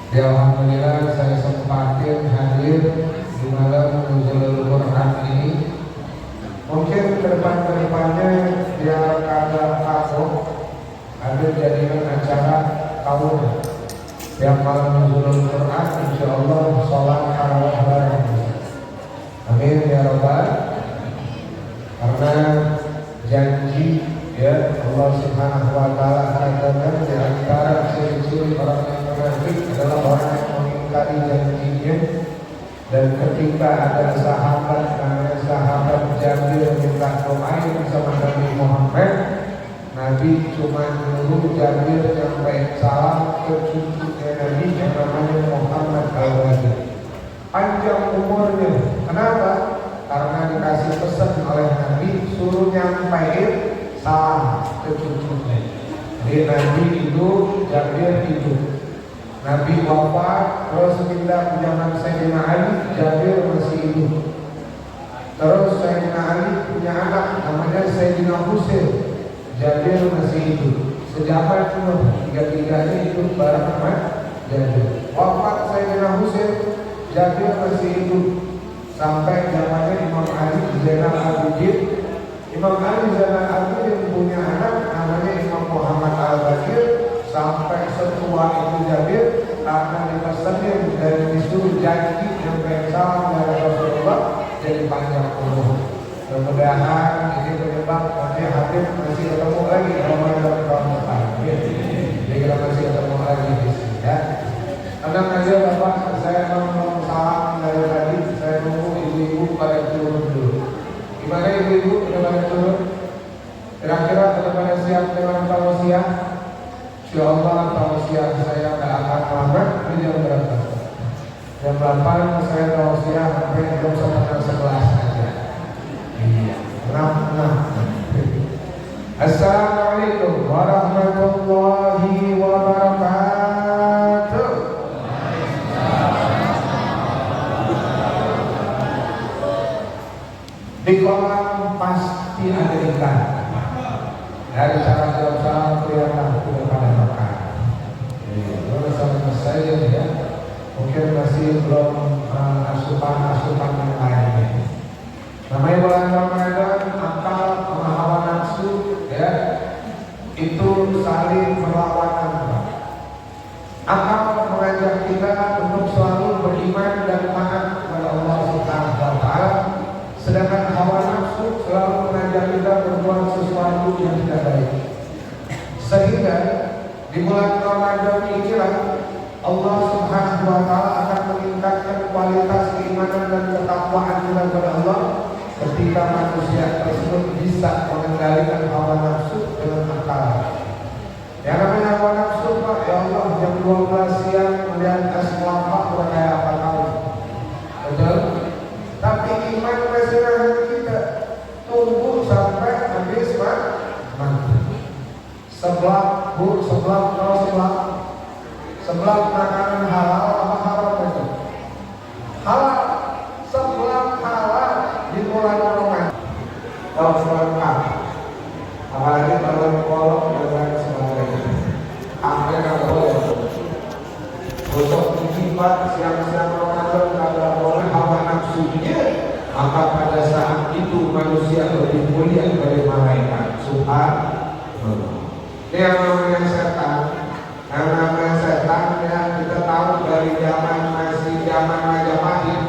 Ya alhamdulillah saya sempatin hadir di malam Nuzulul Quran ini. Mungkin kedepannya biar kagak kaku ada jadikan acara tahunan. Yang malam Nuzulul Quran insyaallah sholat tarawih bareng. Amin ya rabbal. Karena janji ya Allah Subhanahu wa taala katakan di antara ciri-ciri orang yang munafik adalah orang yang mengingkari janjinya. Dan ketika ada sahabat namanya sahabat Jabir minta doain sama Nabi Muhammad, Nabi cuma nyuruh Jabir nyampein salam ke cucunya Nabi yang namanya Muhammad Al-Wadi. Panjang umurnya. Kenapa? Karena dikasih pesan oleh Nabi suruh nyampein salam ke cucunya. Jadi Nabi hidup, Jabir hidup. Nabi wafat, terus pindah ke zaman Sayyidina Ali, Jabir masih hidup. Terus Sayyidina Ali punya anak namanya Sayyidina Husain, Jabir masih hidup. Sejaman cuma tiga-tiganya hidup bareng sama Jabir. Wafat Sayyidina Husain, Jabir masih hidup. Sampai zamannya Imam Ali Zainal Abidin. Imam Ali Zainal Abidin punya anak namanya Imam Muhammad Al-Baqir. Sampai setua itu Jabir karena dipesanin dan disuruh janji yang salam dari Rasulullah jadi panjang umur. Mudah-mudahan ini penyebab nanti Habib masih ketemu lagi Ramadan tahun depan. Jadi kita masih ketemu lagi di sini ya. Tenang aja Bapak, saya mau salam dari tadi. Saya nunggu ibu-ibu pada turun dulu. Gimana ibu-ibu udah pada turun? Kira-kira udah pada siap dengan tausiah? Insyaallah tausiah saya tidak akan lama. Ini jam berapa? Jam 8 saya tausiah sampai jam 11 saja. Iya, 6. Assalamualaikum warahmatullahi wabarakatuh. Di kolam pasti ada ikan. Dari cara jawab salam kelihatan sudah pada makan. Lalu sama saya ya, mungkin masih belum asupan-asupan yang lainnya. Namanya bulan Ramadan, akal hawa nafsu ya, itu saling berlawanan. Akal mengajak kita untuk selalu beriman dan taat kepada Allah Subhanahu wa taala. Sedangkan hawa nafsu selalu mengajak kita berbuat sesuatu yang tidak baik. Sehingga di bulan Ramadan inilah Allah Subhanahu wa taala akan meningkatkan kualitas keimanan dan ketakwaan kita kepada Allah ketika manusia tersebut bisa mengendalikan hawa nafsu dengan akal. Yang namanya hawa nafsu Pak, ya Allah jam 12 siang melihat es kelapa udah kayak apa tahu. Betul? Tapi iman masih ada kita tunggu sampai habis mati. Sebelah makanan halal apa haram itu? Halal. Sebelah halal di bulan Ramadan. Kalau selengkap, apalagi kalau kolok dan sebagainya. Akhirnya nggak boleh. Besok Pak siang-siang Ramadan nggak boleh hawa nafsunya. Maka pada saat itu manusia lebih mulia dari malaikat. Subhanallah. Ini yang namanya setan. Yang namanya setan ya, kita tahu dari zaman Majapahit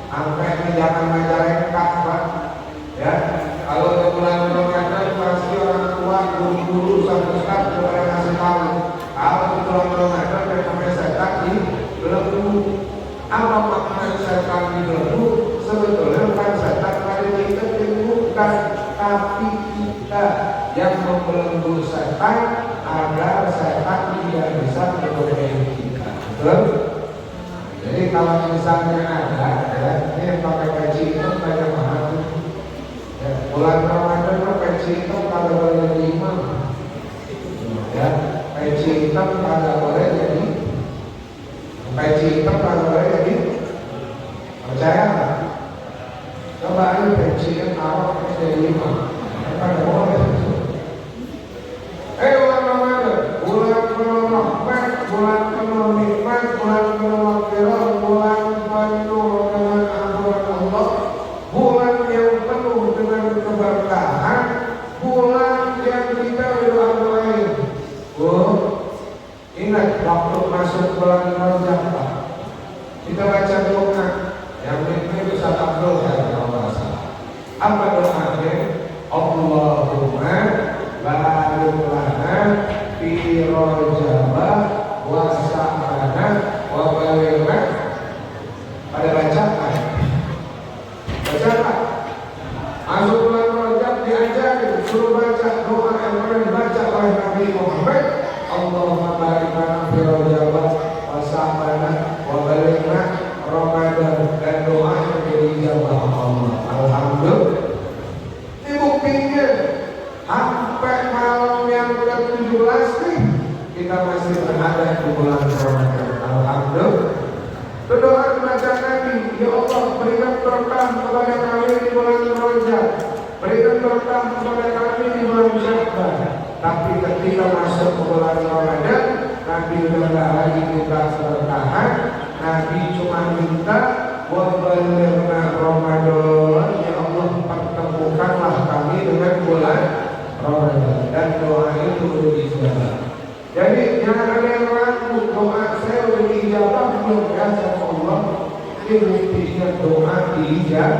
sampai ke zaman Majalengka Pak. Ya, kalau di bulan Ramadan pasti orang tua guru-guru sampai sekarang sudah ngasih tahu. Kalau di bulan Ramadan yang namanya setan di belenggu. Apa makna setan di belenggu? Sebetulnya bukan setan pada kita bukan, tapi kita yang membelenggu setan agar setan tidak bisa mengotori kita. Betul? Jadi kalau misalnya ada, ya, ini pakai peci itu banyak banget. Ya, bulan Ramadan peci itu kalau boleh 5, ya, peci hitam kalau boleh jadi, peci hitam kalau boleh jadi, percaya nggak? Coba aja peci yang awal jadi 5, kan boleh. Bulan penuh rahmat, bulan penuh nikmat, bulan untuk masuk bulan Rajab, Pak. Kita baca doa yang ini Ustaz Abdul ya kalau nggak salah. Apa doanya? Allahumma barik lana fi Rajab wa Sya'ban wa balighna. Pada baca kan? Baca Pak. Masuk bulan Rajab diajarin suruh baca doa yang pernah dibaca oleh Nabi Muhammad. Allahumma barik lana fi Rajab wa Sya'ban wa balighna Ramadan, dan doa yang diijabah Allah. Alhamdulillah. Ini buktinya sampai malam yang ke-17 nih kita masih berada di bulan Ramadan. Alhamdulillah. Doa dibaca Nabi, ya Allah berikan berkah kepada kami di bulan Rajab, berikan berkah kepada kami di bulan Sya'ban. Tapi ketika masuk ke bulan Ramadan, Nabi sudah tidak lagi minta bertahan. Nabi cuma minta wabalighna Ramadan, ya Allah pertemukanlah kami dengan bulan Ramadan, dan doa itu sudah dijawab. Jadi jangan ada yang ragu, doa saya sudah dijawab belum ya sama Allah. Ini buktinya doa dijawab.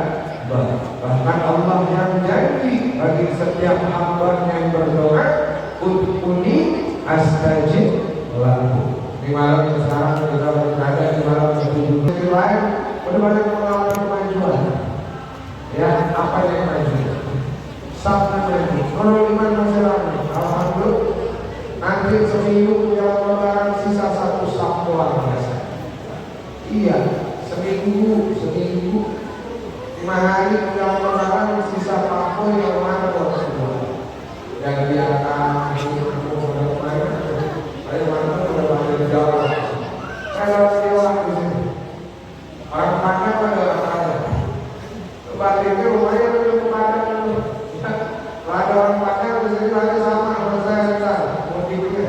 Bahkan Allah yang janji bagi setiap hamba yang berdoa, ud'uni astajib lakum. Di malam yang sekarang kita berada di malam yang ke-17 lain udah banyak mengalami kemajuan. Ya, apa yang maju? Sabda maju, menurut iman masyarakat. Alhamdulillah. Nanti seminggu yang lebaran sisa 1 Sabtu biasa. Iya, seminggu 5 hari yang lebaran sisa Sabtu yang mana buat semua. Yang diakan saya lewat di sini. Orang Padang pada orang Padang. Baliknya rumahnya belum Padang. Ada orang Padang di sini lagi sama dengan saya. Motifnya.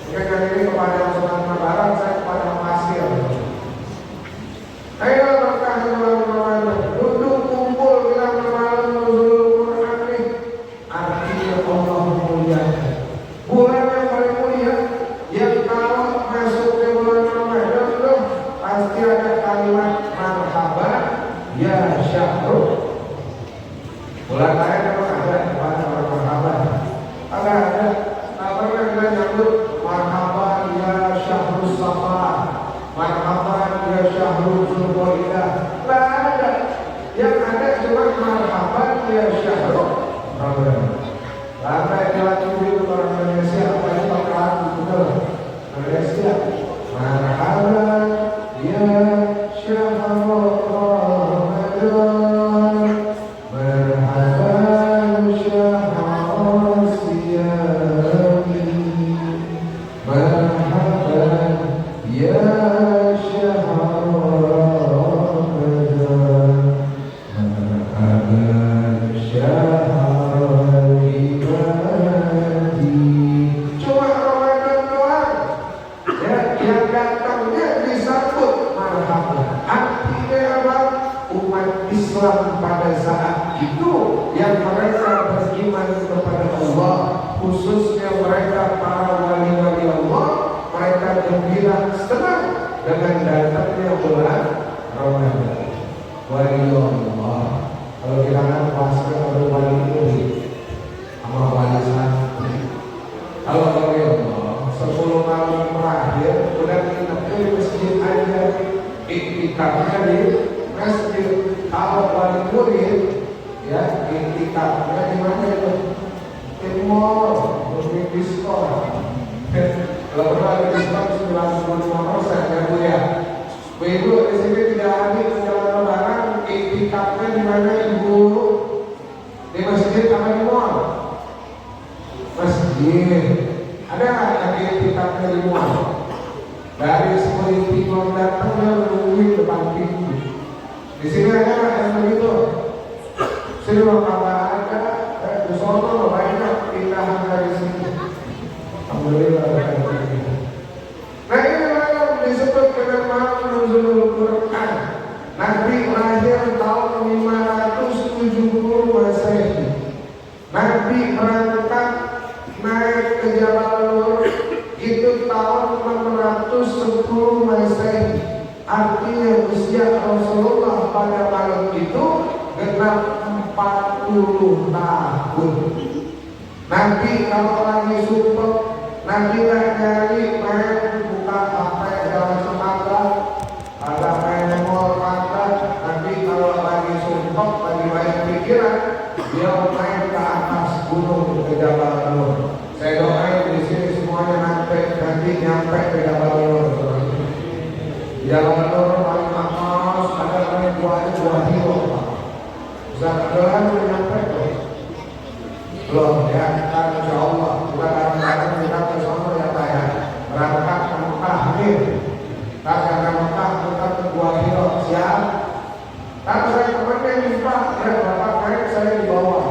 Mungkin kali ini kepada Sumatera Barat, saya kepada Pasir. Ayo berkah bulan Ramadan. Duduk kumpul kita bermalam nuzul Quran ini. Artinya Allah memuliakan. Bulan yang paling mulia, yang kalau masuk ke bulan Ramadan itu pasti ada kalimat marhaban ya syahrul. Bulan lain memang ada marhaban. Ada. Tak pernah kita nyambut marhaban ya syahrul safar, marhaban ya syahrul zulqa'dah. Tak ada. Yang ada cuma marhaban ya syahrul Ramadan. Lantai dilatih orang Indonesia apa yang bakalan betul Malaysia. Marhaban ya syahrul Ramadan, marhaban syahrul siyami, marhaban ya syahrul Ramadan, marhaban syahrul ibadi. Cuma Ramadan doang ya, yang datangnya disambut marhaban. Artinya apa? Umat Islam pada saat itu yang mereka beriman kepada Allah, khususnya mereka para wali-wali Allah, mereka gembira senang dengan datangnya bulan Ramadan. Wali Allah, kalau kita kan puasa ada wali ini sama wali santri. Kalau wali Allah 10 malam terakhir udah kita ke masjid aja, iktikafnya di masjid. Kalau wali murid ya iktikafnya di mana itu? Di mall, di diskon. Kalau pernah di diskon 95% ya Bu ya. Bu Ibu di sini tidak hadir menjelang lebaran, iktikafnya di mana Ibu? Di masjid apa di mall? Masjid. Ada yang iktikafnya di mall? Dari 10 pintu datangnya nungguin depan pintu. Di sini ada yang begitu. Sini mau kabar ada, di sono banyak pindahan dari sini. Alhamdulillah. Nah ini malam disebut dengan malam nuzul Quran. Nabi lahir tahun 570 Masehi. Nabi berangkat naik ke Jabal Nur itu tahun 600 10 Masehi. Artinya usia Rasulullah pada malam itu genap 40 tahun. Nabi kalau lagi sumpah, Nabi tak nyari main buka HP dalam semata, ada main mall mata. Nabi kalau lagi sumpah, lagi banyak pikiran, dia main ke atas gunung ke Jabal Nur. Saya doain di sini semuanya nanti nyampe ke Jabal Nur. Jabal Nur paling atas, ada main buah hio. Ustaz udah nyampe tuh. Belum ya, kan insya Allah kita kadang-kadang kita ke sana ya Pak ya, berangkat ke Mekah gitu. Kita ke Mekah kita ke Gua Hiro, siap. Kalau saya kemarin minta ya Bapak naik saya di bawah.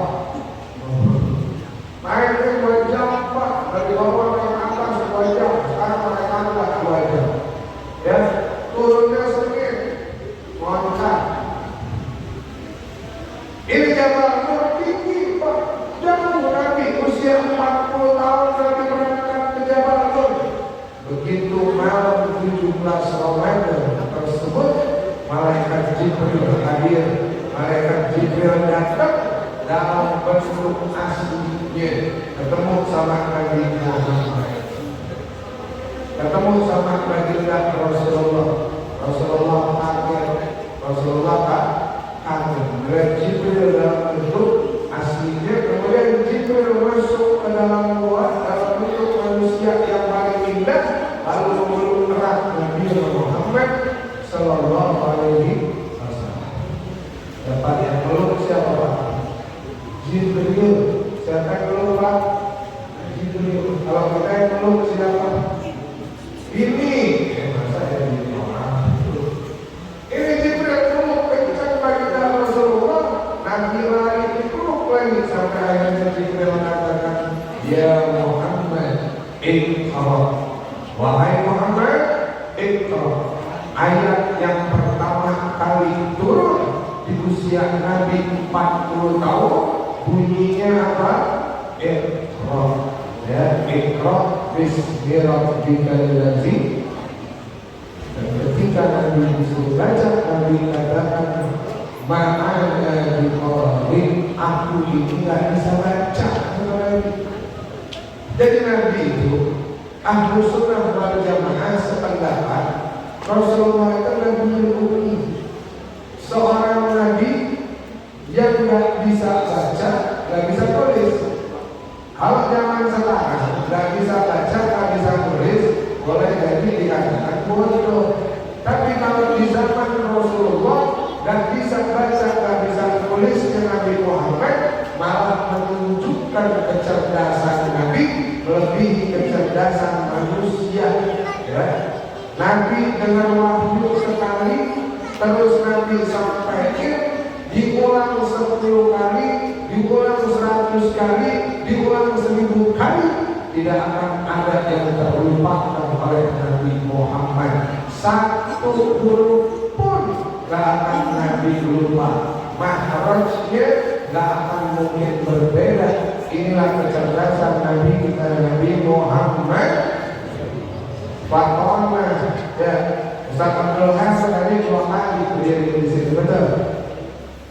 Naiknya 2 jam Pak, dari bawah ke atas 2 jam. Sekarang mereka udah 2 jam. Ya, turunnya sedikit, loncat. Ini Jabal Nur tinggi Pak. Jangan Nabi usia 40 tahun Nabi berangkat ke Jabal Nur. Begitu malam 17 Ramadan tersebut, malaikat Jibril hadir. Malaikat Jibril datang dalam bentuk aslinya, ketemu sama Nabi Muhammad, ketemu sama baginda Rasulullah. Rasulullah kaget, Rasulullah kaget. Jibril dalam bentuk aslinya, kemudian Jibril masuk ke dalam gua dalam bentuk manusia yang paling indah, lalu memeluk erat Nabi Muhammad Sallallahu Alaihi Wasallam. Dapat yang meluk siapa Pak? Jibril. Siapa yang meluk Pak? Jibril. Kalau kita yang meluk siapa? Ini. Masa ya ini orang? Ini Jibril meluk kencang baginda Rasulullah. Nabi lari lagi sampai akhirnya Jibril mengatakan, ya Muhammad iqra, wahai Muhammad iqra. Ayat yang pertama kali turun di usia Nabi 40 tahun bunyinya apa? Iqra. Ya, iqra bismi rabbikal ladzi. Dan ketika Nabi disuruh baca, Nabi katakan, ma'ana biqari, aku ini gak bisa baca. Jadi Nabi itu Ahlus Sunnah wal Jamaah sependapat Rasulullah itu Nabi Umi, seorang Nabi yang gak bisa baca, gak bisa tulis. Kalau zaman sekarang gak bisa baca, gak bisa tulis, boleh jadi dikatakan bodoh. Tapi kalau di zaman Rasulullah dan bisa baca dan bisa tulisnya Nabi Muhammad, malah menunjukkan kecerdasan Nabi lebih kecerdasan manusia. Ya. Nabi dengan wahyu sekali, terus Nabi sampaikan, diulang 10 kali, diulang 100 kali, diulang 1000 kali, tidak akan ada yang terlupakan oleh Nabi Muhammad. Satu huruf pun gak akan Nabi lupa. Mahrajnya gak akan mungkin berbeda. Inilah kecerdasan Nabi kita, Nabi Muhammad. Fatona ya, Ustaz Abdul Hasan tadi 2 kali berdiri di sini, betul.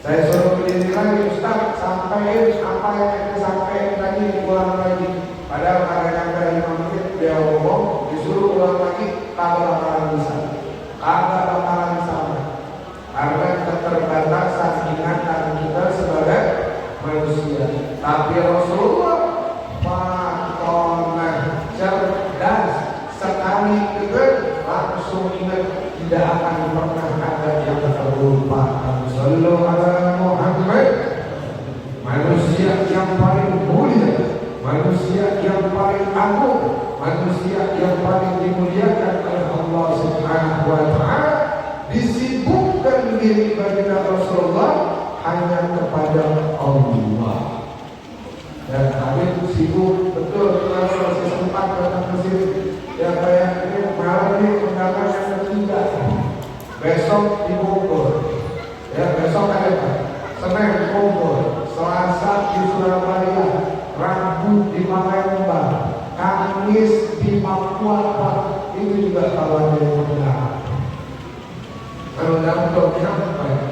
Saya suruh berdiri lagi, Ustaz, sampai apa yang kita sampaikan tadi diulang lagi. Padahal karena dari 5 menit dia ngomong, disuruh ulang lagi, kagak bakalan bisa, kagak bakalan sama. Karena keterbatasan ingatan kita sebagai manusia. Tapi Rasulullah Fatona cerdas sekali dengar langsung ingat, tidak akan pernah ada yang terlupakan. Sallallahu alaihi Muhammad, manusia yang paling mulia, manusia yang paling agung, manusia yang paling dimuliakan oleh Allah Subhanahu wa Ta'ala. Disibukkan diri baginda Rasulullah hanya kepada Allah. Dan Habib sibuk betul, kalau masih sempat datang ke sini. Ya kayak ini malam ini undangan yang ketiga. Besok di Bogor. Ya besok ada Pak. Senin di Bogor, Selasa di Surabaya, Rabu di Palembang, Kamis di Papua Pak. itu juga kawan yang benar. Kalau dalam apa ya?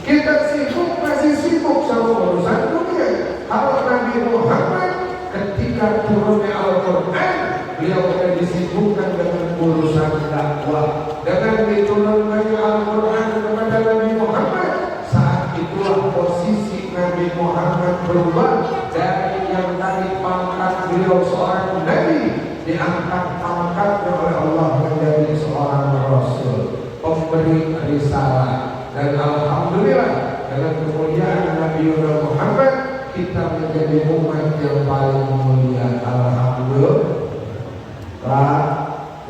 Kita sibuk, masih sibuk sama urusan dunia. Kalau Nabi Muhammad ketika turunnya Al-Quran, beliau akan disibukkan dengan urusan dakwah. Dengan diturunkannya Al-Quran kepada Nabi Muhammad, saat itulah posisi Nabi Muhammad berubah dari yang tadi pangkat beliau seorang Nabi, diangkat pangkatnya oleh Allah menjadi seorang Rasul, pemberi risalah. Dan Alhamdulillah dengan kemuliaan Nabi Muhammad kita menjadi umat yang paling mulia. Alhamdulillah.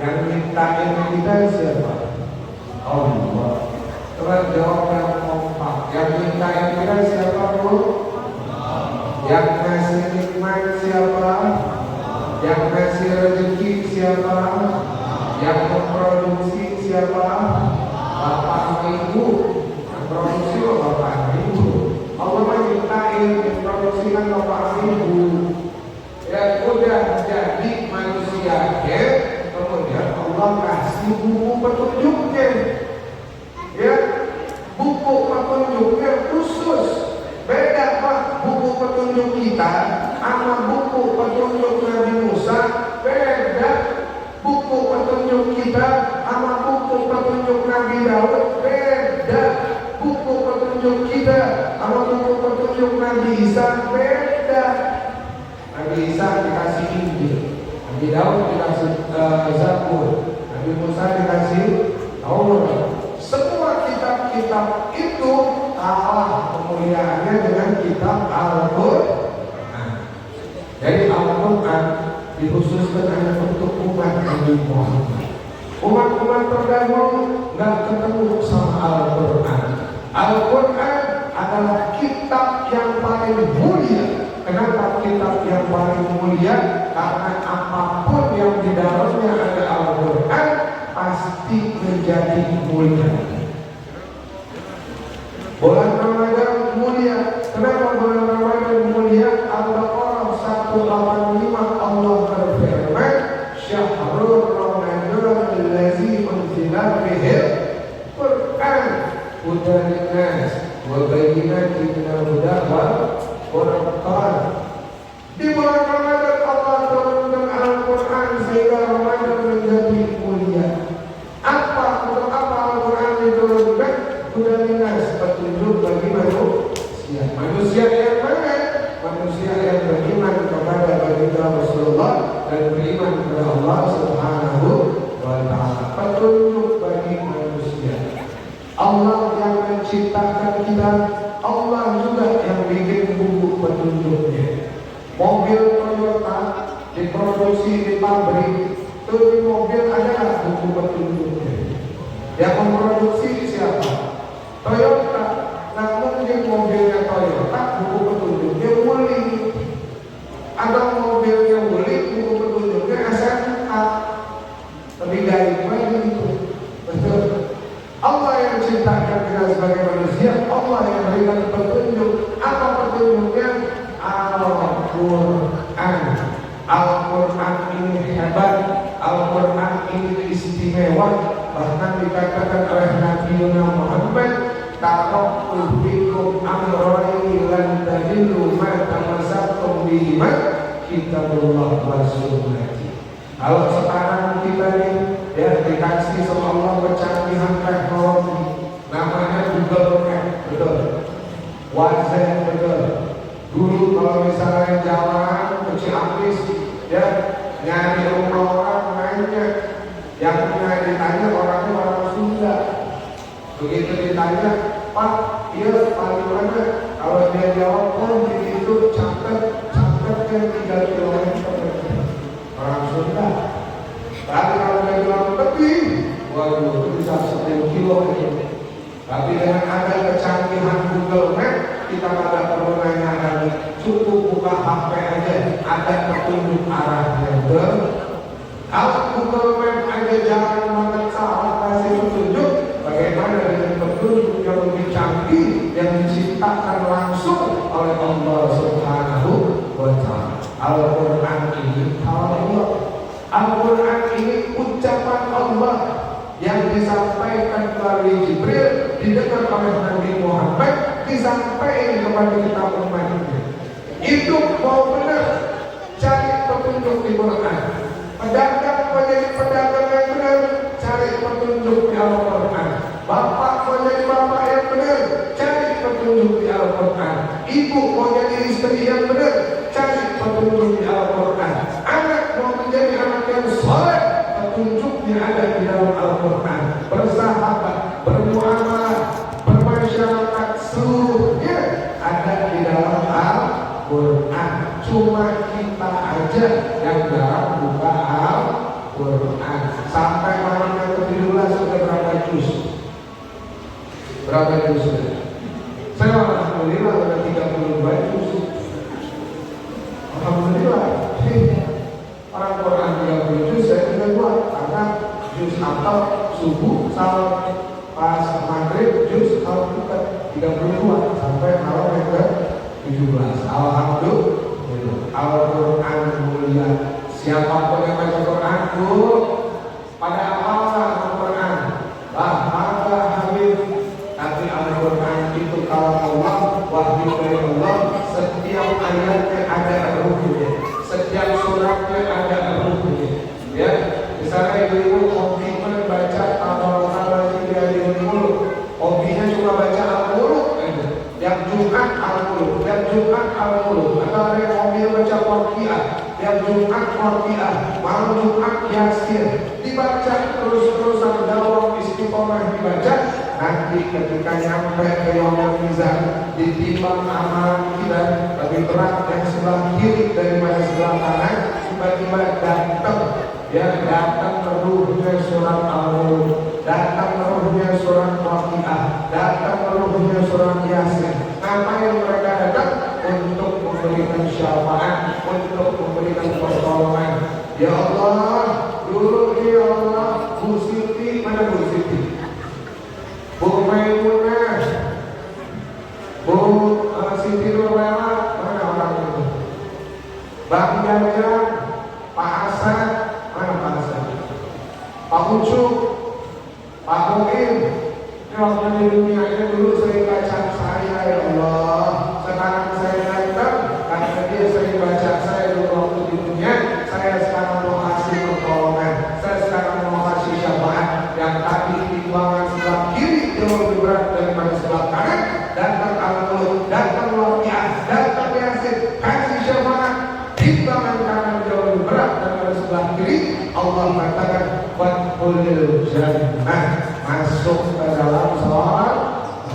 Yang mintain kita siapa? Allah. Terus jawab yang kompak. Yang mintain kita siapa, Bu? Yang ngasih nikmat siapa? Yang ngasih rezeki siapa? Yang memproduksi siapa? Bapak Ibu. Yang produksi Bapak Ibu. Allah menciptain, memproduksikan Bapak Ibu. Ya udah jadi manusia ya. Kemudian Allah kasih buku petunjuknya. Ya, buku petunjuknya khusus. Beda Pak, buku petunjuk kita sama buku petunjuk Nabi Musa beda. Buku petunjuk kita sama buku petunjuk Nabi Daud beda. Buku petunjuk kita sama buku petunjuk Nabi Isa beda. Nabi Isa dikasih Injil, Nabi Daud dikasih Zabur, Nabi Musa dikasih Taurat. Semua kitab-kitab itu kalah kemuliaannya dengan kitab Al-Quran. Jadi Al-Quran dikhususkan hanya untuk umat Nabi Muhammad. Umat-umat terdahulu nggak ketemu sama Al-Quran. Al-Quran adalah kitab yang paling mulia. Kenapa kitab yang paling mulia? Karena apapun yang di dalamnya ada Al-Quran pasti menjadi mulia. Bulan Ramadan mulia. Kenapa bulan Ramadan mulia? Al-Baqarah 185 Allah berfirman, Syahrul Ramadan allazi unzila fihil Quran hudan linnas wa bayyinatin minal huda wal Quran. Di bulan Ramadan Allah turunkan Al-Quran sehingga Ramadan menjadi mulia. Untuk apa Al-Quran diturunkan? Hudan linnas, petunjuk bagi manusia. Manusia yang mana? Manusia yang beriman kepada baginda Rasulullah dan beriman kepada Allah Subhanahu wa Ta'ala. Petunjuk bagi manusia. Allah yang menciptakan kita, Allah juga yang bikin buku petunjuknya. Mobil Toyota diproduksi di pabrik, itu di mobil ada buku petunjuknya. Yang memproduksi siapa? Toyota. Namun di mobilnya Toyota buku petunjuknya Wuli. Ada mobilnya Wuli, buku petunjuknya SMK. Lebih gaib lagi itu. Betul. Allah yang ciptakan kita sebagai manusia, Allah yang berikan petunjuk. Apa petunjuknya? Al-Quran. Al-Quran ini hebat, Al-Quran ini istimewa. Bahkan dikatakan oleh Nabi Muhammad, taraktu fikum amrayn lan tadillu ma tamassaktum bihima kitabullah wa sunnati. Kalau sekarang kita nih ya dikasih sama Allah kecanggihan teknologi, namanya Google Map, betul, WhatsApp, betul. Dulu kalau misalnya jalan ke Ciamis ya nyari rumah orang nanya, yang ditanya orangnya orang Sunda. Begitu ditanya, Pak, iya paling mana? Kalau dia jawab, oh di itu catat yang 3 kilometer. Orang Sunda. Tapi kalau dia bilang tepi, waduh itu bisa 10 kilo gitu. Tapi dengan ada kecanggihan Google Map, kita pada perlu nanya lagi, cukup buka HP aja, ada petunjuk arahnya. Kalau Google Map aja jalan banget salah kasih petunjuk, bagaimana dengan petunjuk yang lebih canggih yang diciptakan langsung oleh Allah Subhanahu wa Ta'ala. Al-Quran ini kalau Al-Quran. Ibu mau jadi istri yang benar, cari petunjuk di Al-Quran. Anak mau menjadi anak yang soleh, petunjuknya ada di dalam Al-Quran. Bersahabat, bermuamalah, bermasyarakat, seluruhnya ada di dalam Al-Quran. Cuma kita aja yang jarang buka Al-Quran. Sampai malam yang ke-17 sudah berapa juz? Berapa juz sudah? Saya alhamdulillah sudah 32 juz. Alhamdulillah. Orang Quran 30 juz saya juga buat, karena juz apal subuh sampai pas maghrib juz al-Quran 32 sampai malam yang ke-17. Alhamdulillah. Al-Quran mulia. Siapapun yang baca Quran, pada awalnya Al-Quran bahasa Habib, tapi Al-Quran itu kalau Allah wahyu dari Allah. Setiap ayatnya ada ruhnya, setiap suratnya ada ruhnya. Ya, misalnya ibu hobi membaca Al-Quran dari mulut, hobinya cuma baca Al-Muluk, yang Jumat Al-Muluk, yang Jumat Al-Muluk. Atau ada yang hobi baca Waqiah, yang Jumat Waqiah, malam Jumat Yasin, dibaca terus-terusan dalam istiqomah dibaca. Nanti ketika nyampe ke yaumul mizan, ditimbang amalan kita lebih berat yang sebelah kiri daripada sebelah kanan. Tiba-tiba datang ruhnya surat Al-Mulk, datang ruhnya surat Waqiah, datang ruhnya surat Yasin. Apa yang mereka datang? Untuk memberikan syafaat, untuk memberikan pertolongan. Ya Allah, dulu ya Allah, Bu Siti, mana Bu Siti? Bu Maimunah, Bu Siti Nurlela, mana orang itu? Bang Jajang, Pak Hasan, mana Pak Hasan? Pak Ucup, Pak Mu'in. Ini waktu di dunia ini dulu sering baca saya, ya Allah. Sekarang saya datang, karena dia sering baca saya dulu waktu di dunia. Saya sekarang mau kasih pertolongan, saya sekarang mau kasih syafaat. Yang tadi timbangan sebelah kiri jauh lebih berat daripada sebelah kanan. Datang Al-Mulk, datang Waqiah, datang Yasin, kasih syafaat. Timbangan kanan jauh lebih berat daripada sebelah kiri. Allah katakan wadkhulil jannah, masuk ke dalam sholat.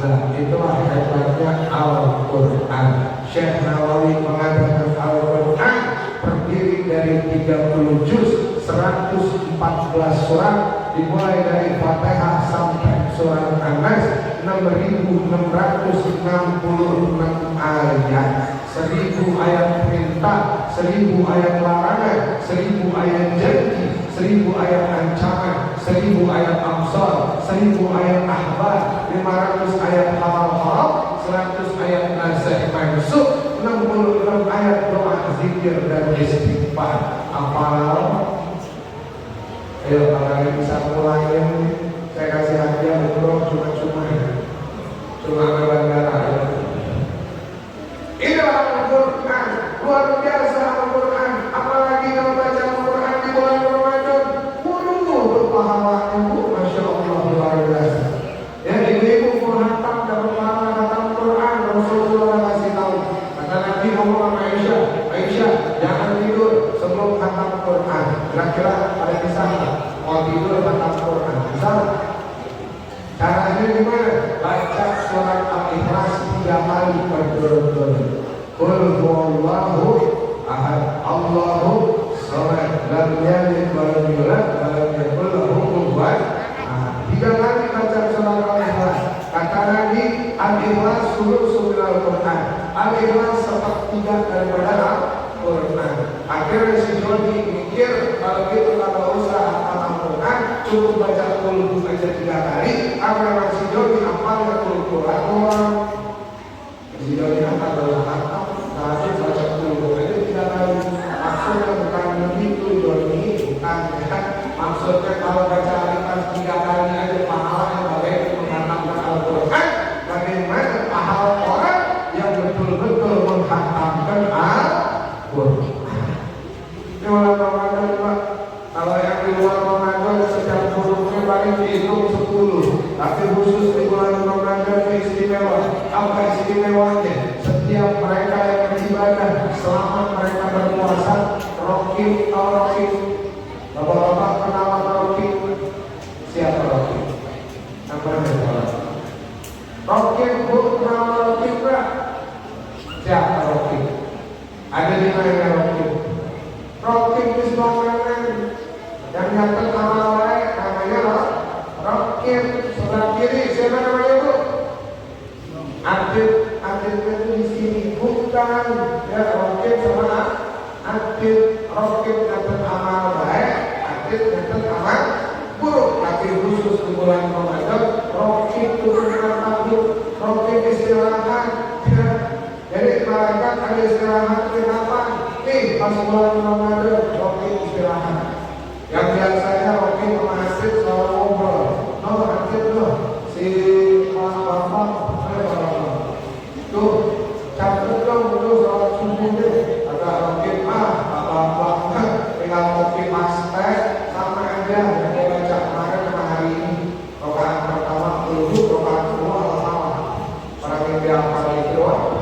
Nah, itulah hebatnya Al-Quran. Syekh Nawawi mengatakan Al-Quran terdiri dari 30 juz, 114 surat, dimulai dari Fatihah sampai surat An-Nas, 6.666 ayat, 1000 ayat perintah, 1000 ayat larangan, 1000 ayat janji, 1000 ayat ancaman, 1000 ayat amsal, 1000 ayat ahbar, 500 ayat halal-halal, 100 ayat nasih mansuk, 66 ayat doa, zikir dan istighfar. Hafal? Ayo, kalau yang bisa mulai, saya kasih hadiah umroh cuma-cuma ke bandara. Inilah Al-Quran, luar biasa Al-Quran. Apalagi kalau baca Al-Quran di bulan Ramadan, berpahala itu, masya Allah, luar biasa. Ya, ibu-ibu mau hantam dapat pahala hantam Quran, Rasulullah kasih tahu. Kata Nabi ngomong sama Aisyah, jangan tidur sebelum hantam Quran. Kira-kira ada kisah nggak? Mau tidur hantam Quran, bisa? Caranya gimana? Baca surat Al-Ikhlas 3 kali berturut-turut. Qul huwallahu ahad, Allahu samad, lam yalid wa lam yulad wa lam yakul lahu kufuwan ahad. 3 kali baca surat Al-Ikhlas. Kata Nabi, Al-Ikhlas sulusul Al-Quran. Al-Ikhlas sepertiga daripada Al-Quran. Akhirnya si Jody mikir, kalau gitu kalau usaha Al-Quran cukup baca Qul aja 3 kali. Karena si Jody hafalnya Quran, si Jody hafal tapi baca Qul aja 3 kali. Maksudnya bukan begitu Jody, bukan ya. Maksudnya kalau baca Al-Ikhlas 3 kali aja pahalanya bagaimana menghatamkan Al-Quran. Bagaimana pahala orang yang betul-betul menghatamkan Al-Quran. Ini bulan Ramadan Pak. Kalau yang di luar Ramadan setiap hurufnya paling dihitung 10. Tapi khusus di bulan Ramadan istimewa. Apa istimewanya? Rocky, Rocky. Bapak-bapak kenal Rocky? Siapa Rocky? Namanya Rocky, bu kenal Rocky enggak? Siapa Rocky? Ada di mana Rocky? Rocky di sebelah yang nyata nama lain namanya Rocky. Sebelah kiri siapa namanya bu? Adit itu di sini bukan ya. Rocky sama Adit. Rocky dapat amal baik, Adit dapat amal buruk. Tapi khusus di bulan Ramadan, Rocky turunkan tabut, Rocky istirahat. Jadi malaikat ada istirahat kenapa? Nih pas bulan Ramadan Rocky istirahat. Yang biasanya Rocky sama Adit selalu ngobrol. No Adit loh, si bapak tuh campur dong tuh sholat subuh deh. Ada Rocky bapak tinggal kopi paste sama aja yang dia baca kemarin sama hari ini. Rokaat pertama duduk, rokaat kedua sama orang yang dia hafal itu doang.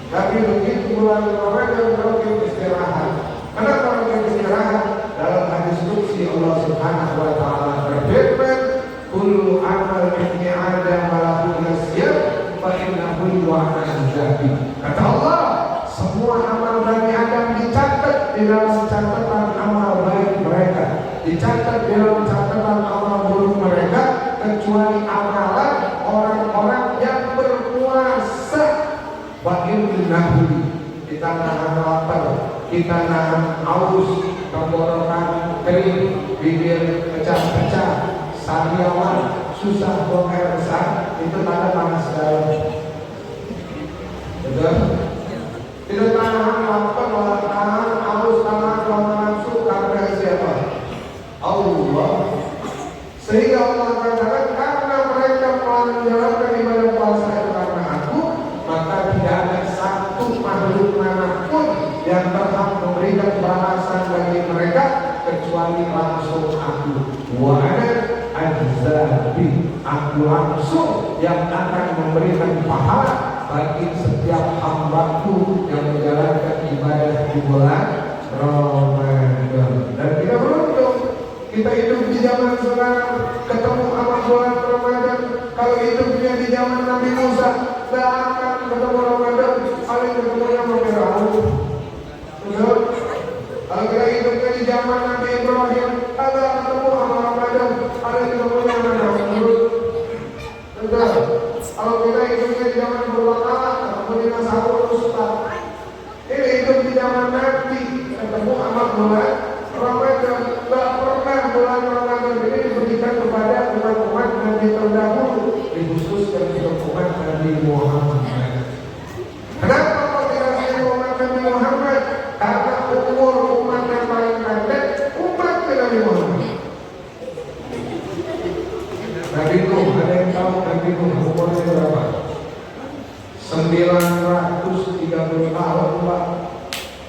Tapi begitu bulan Ramadan Rocky istirahat. Kenapa Rocky istirahat? Dalam hadis qudsi Allah Subhanahu wa taala berfirman, "Kullu amal ibni Adam lahu nasyab fa innahu wa anzabi." Kata Allah, semua amal Bani Adam dicatat di dalam catatan amal baik mereka, dicatat di dalam catatan amal buruk mereka, kecuali amalan orang-orang yang berpuasa. Wa innahu, kita nahan lapar, kita nahan haus, tenggorokan kering, bibir pecah-pecah, sariawan, susah buang air besar, itu tanda panas dalam. Betul? Tidak tahan lapar, tahan haus, tahan lawan nafsu karena siapa? Allah. Sehingga Allah katakan karena mereka menjalankan ibadah puasa itu karena aku, maka tidak ada satu makhluk manapun yang berhak memberikan balasan bagi mereka kecuali langsung aku. Wa ana ajzabi, aku langsung yang akan memberikan pahala bagi setiap hambaku yang menjalankan ibadah di bulan Ramadan. Dan kita beruntung kita hidup di zaman sekarang ketemu sama bulan Ramadan. Kalau hidupnya di zaman Nabi Musa, tidak akan ketemu Ramadan, paling ketemunya sama Firaun. Betul? Kalau kita hidupnya di zaman Nabi Ibrahim, ada ketemu sama Ramadan, paling ketemunya sama Namrud. Betul? Kalau kita hidupnya di zaman berwakala, ketemu dengan Saul Ustaz. Ini hidup di zaman Nabi, ketemu sama bulan Ramadan. Tak pernah bulan Ramadan ini diberikan kepada umat Nabi terdahulu, dikhususkan untuk umat Nabi Muhammad. Kenapa kok dikasih umat Nabi Muhammad? Karena umur umat yang paling pendek umat Nabi Muhammad. Nabi Nuh, ada yang tahu Nabi Nuh umurnya berapa? 930 tahun Pak.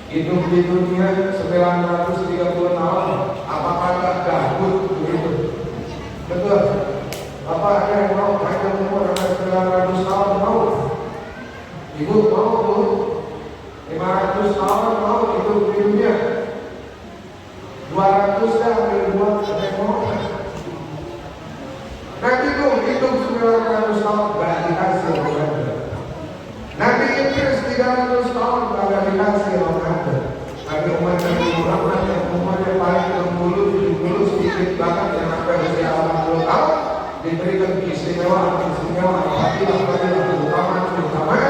Hidup di dunia 930 tahun. Apakah tak gabut begitu? Betul. Bapak ada yang mau panjang umur 900 tahun mau? Ibu mau tuh 500 tahun mau hidup di dunia? 200 dah ambil dua sampai mau. Nabi Nuh hidup 900 tahun gak dikasih Ramadan. Nabi Idris 300 tahun gak dikasih Ramadan. Tapi umat Nabi Muhammad yang umurnya paling 60-70 sedikit banget yang sampai usia 80 tahun diberikan keistimewaan fadilah utama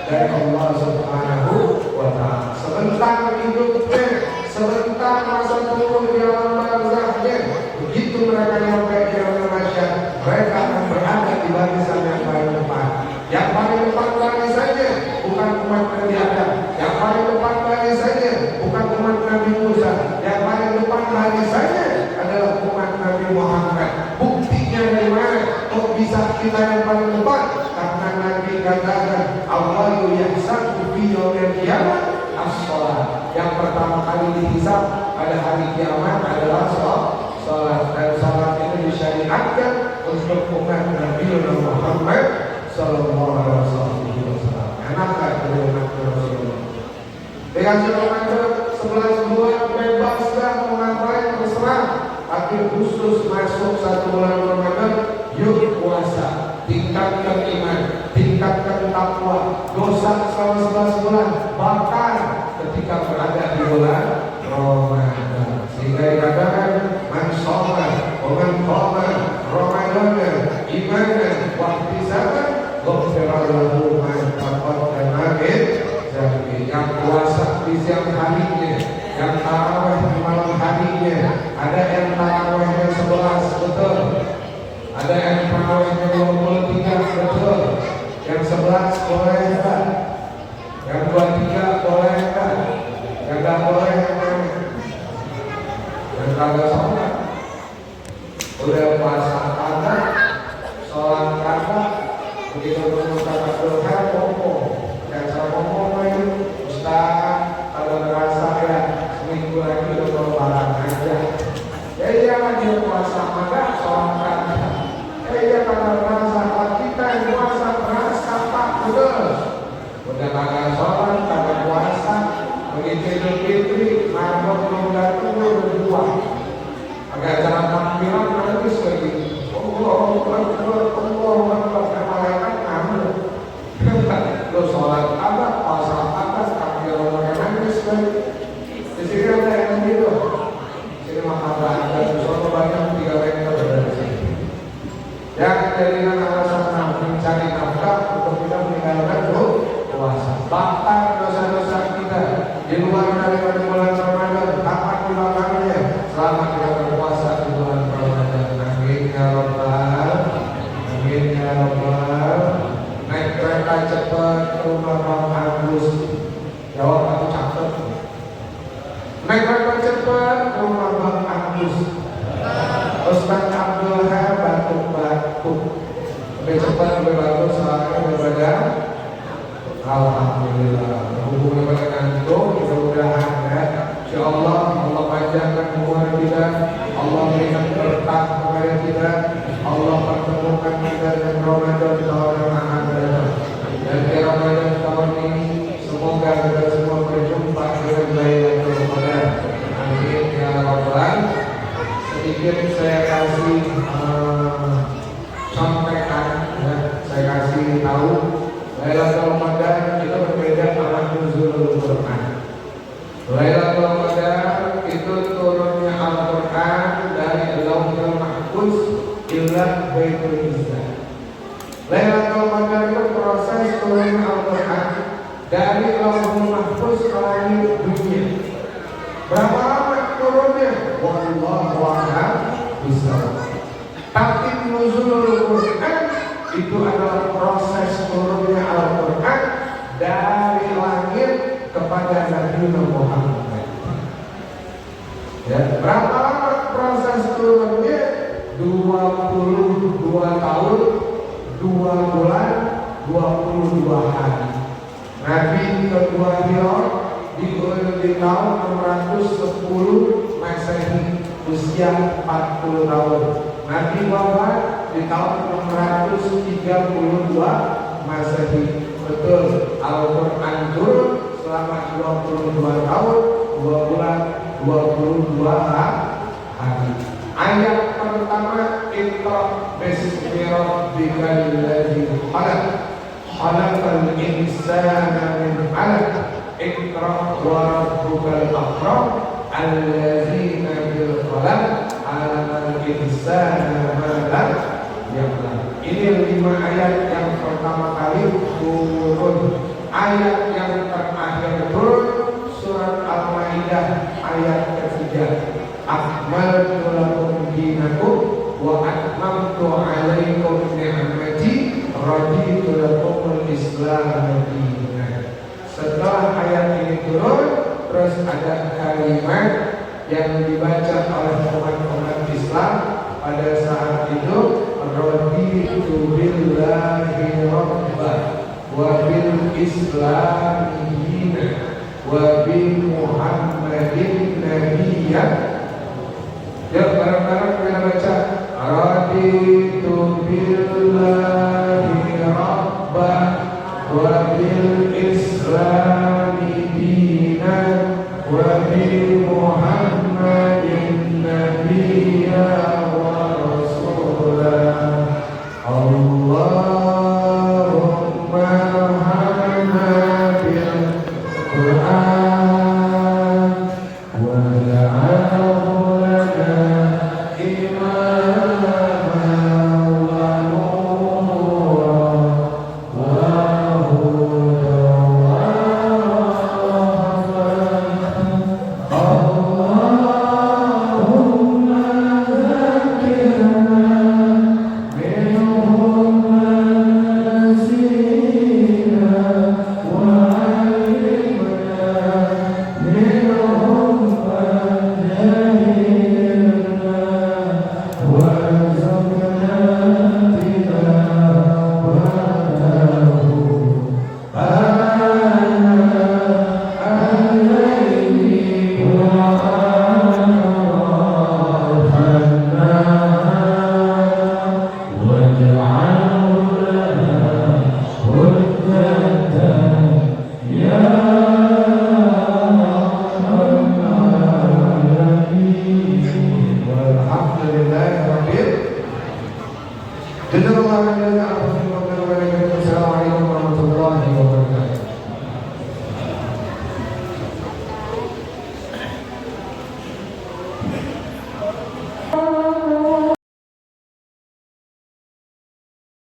dari Allah Subhanahu wa taala. Sebentar hidupnya, sebentar masa tua di alam barzahnya, begitu mereka nyampe di alam mahsyar, mereka akan berada di barisan yang paling depan. Yang paling depan barisannya bukan umat Nabi Adam, yang paling depan barisannya bukan umat Nabi Musa, yang paling depan barisannya adalah umat Nabi Muhammad. Buktinya dari mana? Kok bisa kita yang paling depan? Karena Nabi katakan awwalu yahsabu fi yaumil qiyamah as-shalah. Yang pertama kali dihisab pada hari kiamat adalah salat. Dan salat itu disyariatkan untuk umat Nabi Muhammad sallallahu alaihi wasallam. Enak kan dari umat Rasulullah? Dengan Ramadan 11 khusus masuk 1 bulan Ramadan, yuk puasa, tingkatkan iman, tingkatkan takwa, dosa selama 11 bulan bakar ketika berada di bulan Ramadan. Sehingga dikatakan man shoma wa man qama Ramadana imanan wa ihtisaban ghufira lahu ma taqaddama min dzambi. Yang puasa di siang harinya, yang tarawih di malam harinya, ada yang tarawihnya 11 betul, ada yang tarawihnya 23 betul, yang 11 boleh tak, yang 23 boleh tak, yang tak boleh yang kagak sholat, udah puasa kagak, sholat kagak, begitu mengucapkan doa popo, yang sama popo itu Ustaz kalau ngerasa ya seminggu lagi udah lebaran aja, ya jangan dia puasa kagak, sholat kagak, ya kalau ngerasa kita yang puasa merasa pak betul, udah kagak sholat kagak puasa, begitu Idul Fitri, marbot belum datang berdua, agak cara takbiran nangis lagi. Allah malaikat kamu. Lo sholat apa, puasa apa, takbiran nangis lagi. Di sini ada yang gitu. Sini makan ada soal banyak 3 meter dari sini. Yang jadikan alasan mencari nafkah untuk kita meninggalkan puasa. Bakar dosa-dosa kita di luar daripada bulan Ramadan. Kapan dilakukannya? Selama kita berpuasa di bulan Ramadan. Amin ya Rabbal, amin ya Rabbal. Naik kereta cepat ke rumah Bang Agus. Jawab aku catat. Naik kereta cepat ke rumah Bang Agus. Ustaz Abdul batuk-batuk. Lebih cepat lebih bagus soalnya daripada alhamdulillah. Hubungan pada kantor, mudah-mudahan ya. InsyaAllah Allah panjangkan umur kita, Allah berikan berkah kepada kita, Allah pertemukan kita dengan Ramadan tahun yang akan datang. Dan di Ramadan tahun ini semoga kita semua berjumpa dengan Lailatul Qadar. Amin ya Rabbal. Sedikit saya kasih contekan, ya, saya kasih tahu Lailatul Qadar itu berbeda dengan nuzulul Quran. Lailatul Qadar itu turunnya Al-Quran dari Lauhul Mahfuz ila Baitul Izzah. Lailatul Qadar itu proses turunnya Al-Quran dari Lauhul Mahfuz ke langit dunia. Berapa lama turunnya? Wallahu a'lam bishawab. Tapi nuzulul Quran itu adalah proses turunnya Al-Quran dari langit kepada Nabi Muhammad. Ya, berapa lama proses turunnya? 22 tahun, 2 bulan, 22 hari. Nabi kedua Hijrah di tahun 610 Masehi, usia 40 tahun. Nabi wafat di tahun 632 Masehi. Betul, Al-Quran turun selama 22 tahun, 2 bulan, 22 hari. Ayat pertama, Iqra bismi rabbikal ladzi khalaq, khalaqal insana min 'alaq, Iqra wa rabbukal akram, alladzina bil qalam, 'alamal insana ma lam ya'lam. Ini 5 ayat yang pertama kali turun. Ayat yang terakhir turun surat Al-Maidah ayat ketiga. Akmaltu lakum dinakum wa atmamtu alaikum ni'mati raditu lakumul Islam dinan. Setelah ayat ini turun, terus ada kalimat yang dibaca oleh umat Islam pada saat itu, raditu billahi rabba wa bil Islam